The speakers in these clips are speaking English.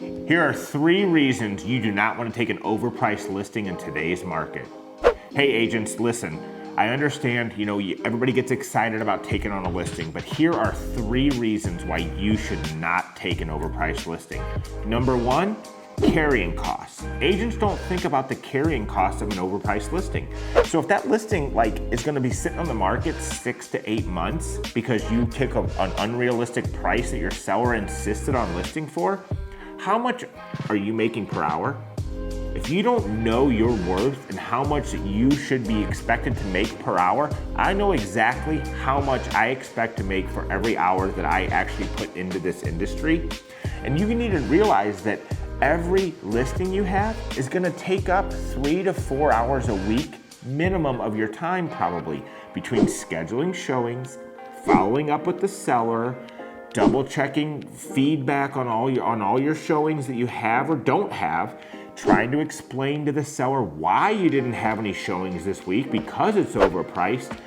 Here are 3 reasons you do not want to take an overpriced listing in today's market. Hey agents, listen, I understand, everybody gets excited about taking on a listing, but here are 3 reasons why you should not take an overpriced listing. Number 1, carrying costs. Agents don't think about the carrying costs of an overpriced listing. So if that listing is gonna be sitting on the market 6 to 8 months because you took an unrealistic price that your seller insisted on listing for, how much are you making per hour? If you don't know your worth and how much you should be expected to make per hour, I know exactly how much I expect to make for every hour that I actually put into this industry. And you need to realize that every listing you have is gonna take up 3 to 4 hours a week minimum of your time, probably, between scheduling showings, following up with the seller, double checking feedback on all your showings that you have or don't have, trying to explain to the seller why you didn't have any showings this week because it's overpriced.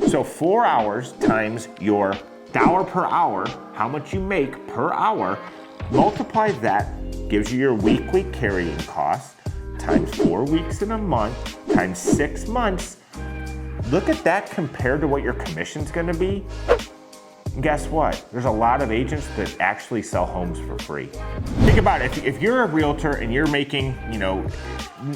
So 4 hours times your dollar per hour, how much you make per hour, multiply that, gives you your weekly carrying costs, times 4 weeks in a month, times 6 months. Look at that compared to what your commission's gonna be. And guess what? There's a lot of agents that actually sell homes for free. Think about it, if you're a realtor and you're making,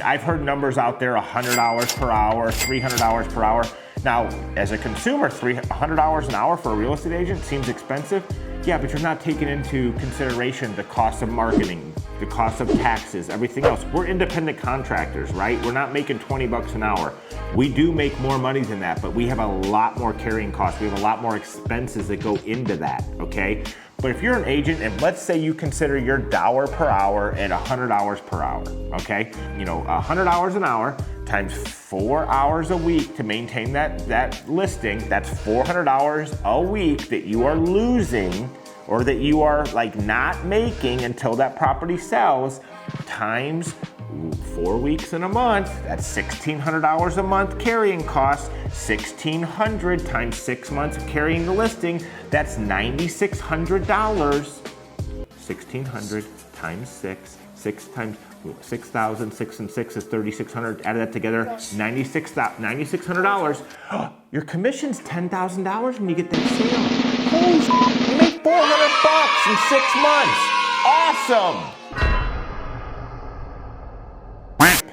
I've heard numbers out there, $100 per hour, $300 per hour. Now, as a consumer, $100 an hour for a real estate agent seems expensive. Yeah, but you're not taking into consideration the cost of marketing, the cost of taxes, everything else. We're independent contractors, right? We're not making 20 bucks an hour. We do make more money than that, but we have a lot more carrying costs. We have a lot more expenses that go into that, okay? But if you're an agent, and let's say you consider your dollar per hour at $100 per hour, okay? $100 an hour times 4 hours a week to maintain that listing, that's $400 a week that you are losing or that you are not making until that property sells, times 4 weeks in a month, that's $1,600 a month carrying costs. $1,600 times 6 months of carrying the listing, that's $9,600. 1,600 times 6 times 6,000, 6 and 6 is 3,600. Add that together, $9,600. Your commission's $10,000 when you get that sale. Holy shit, you made $400 in 6 months. Awesome.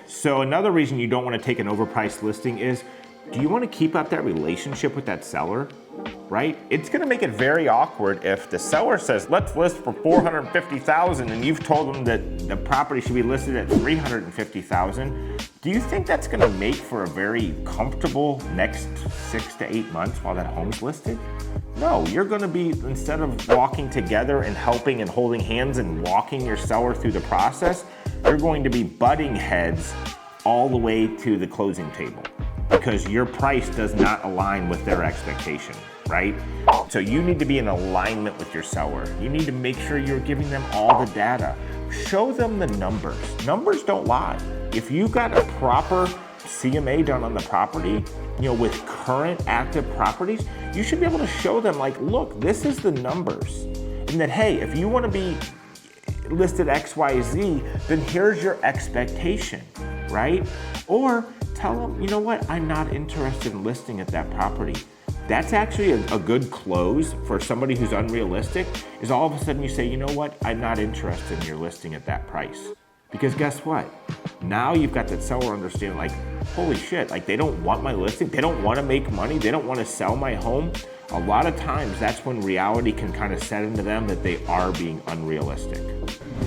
So another reason you don't want to take an overpriced listing is, do you want to keep up that relationship with that seller? Right? It's going to make it very awkward if the seller says, let's list for $450,000 and you've told them that the property should be listed at $350,000. Do you think that's going to make for a very comfortable next 6 to 8 months while that home's listed? No, you're going to be, instead of walking together and helping and holding hands and walking your seller through the process, you're going to be butting heads all the way to the closing table, because your price does not align with their expectation, right? So you need to be in alignment with your seller. You need to make sure you're giving them all the data. Show them the numbers. Numbers don't lie. If you've got a proper CMA done on the property, with current active properties, you should be able to show them look, this is the numbers. And that, hey, if you want to be listed XYZ, then here's your expectation, right? Or tell them, you know what, I'm not interested in listing at that property. That's actually a good close for somebody who's unrealistic, is all of a sudden you say, you know what, I'm not interested in your listing at that price. Because guess what? Now you've got that seller understanding holy shit, they don't want my listing, they don't want to make money, they don't want to sell my home. A lot of times that's when reality can kind of set into them that they are being unrealistic.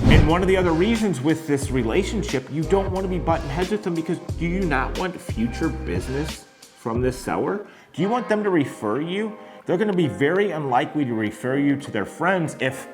And one of the other reasons with this relationship, you don't want to be butting heads with them, because do you not want future business from this seller? Do you want them to refer you? They're going to be very unlikely to refer you to their friends if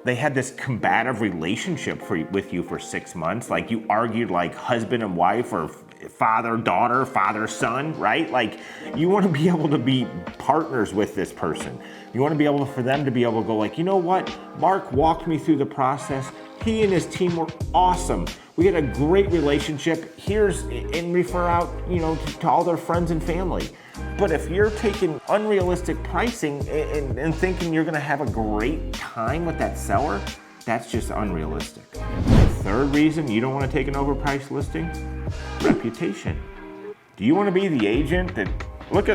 they had this combative relationship with you for 6 months. You argued like husband and wife, or father-daughter, father-son, right? You want to be able to be partners with this person. You want to be able for them to be able to go you know what? Mark walked me through the process. He and his team were awesome. We had a great relationship. And refer out, to all their friends and family. But if you're taking unrealistic pricing and thinking you're going to have a great time with that seller, That's just unrealistic. Third reason you don't want to take an overpriced listing, reputation. Do you want to be the agent that, look,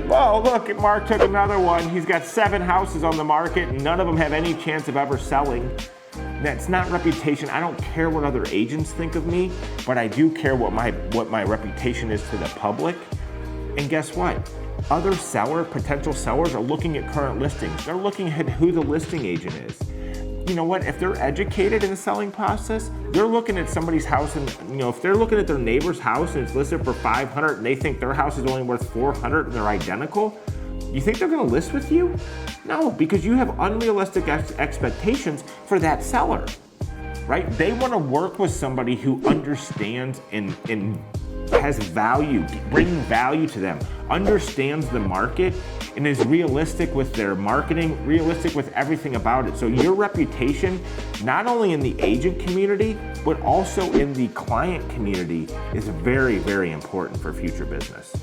Mark took another one. He's got 7 houses on the market and none of them have any chance of ever selling. That's not reputation. I don't care what other agents think of me, but I do care what my reputation is to the public. And guess what? Other potential sellers are looking at current listings. They're looking at who the listing agent is. You know what? If they're educated in the selling process, they're looking at somebody's house and, if they're looking at their neighbor's house and it's listed for $500 and they think their house is only worth $400 and they're identical, you think they're gonna list with you? No, because you have unrealistic expectations for that seller, right? They wanna work with somebody who understands and has value, bringing value to them, understands the market, and is realistic with their marketing, realistic with everything about it. So your reputation, not only in the agent community, but also in the client community, is very, very important for future business.